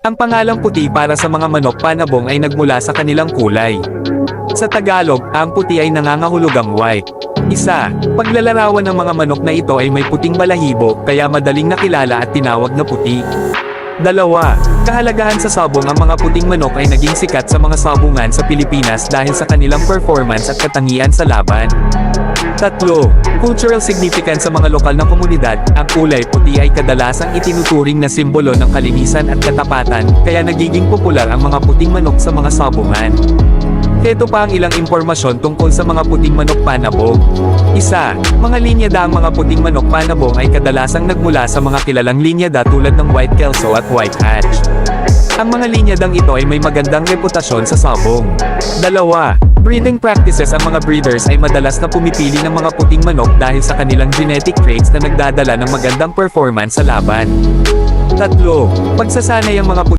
Ang pangalang puti para sa mga manok panabong ay nagmula sa kanilang kulay. Sa Tagalog, ang puti ay nangangahulugang white. Isa, paglalarawan ng mga manok na ito ay may puting balahibo, kaya madaling nakilala at tinawag na puti. Dalawa, kahalagahan sa sabong. Ang mga puting manok ay naging sikat sa mga sabungan sa Pilipinas dahil sa kanilang performance at katangian sa laban. Tatlo, cultural significance sa mga lokal na komunidad. Ang kulay puti ay kadalasang itinuturing na simbolo ng kalinisan at katapatan, kaya nagiging popular ang mga puting manok sa mga sabungan. Heto pa ang ilang impormasyon tungkol sa mga puting manok panabong. Isa, mga linyada. Ang mga puting manok panabong ay kadalasang nagmula sa mga kilalang linyada tulad ng White Kelso at White Hatch. Ang mga linyadang ito ay may magandang reputasyon sa sabong. Dalawa, breeding practices. Ang mga breeders ay madalas na pumipili ng mga puting manok dahil sa kanilang genetic traits na nagdadala ng magandang performance sa laban. Tatlo, pagsasanay. Ang mga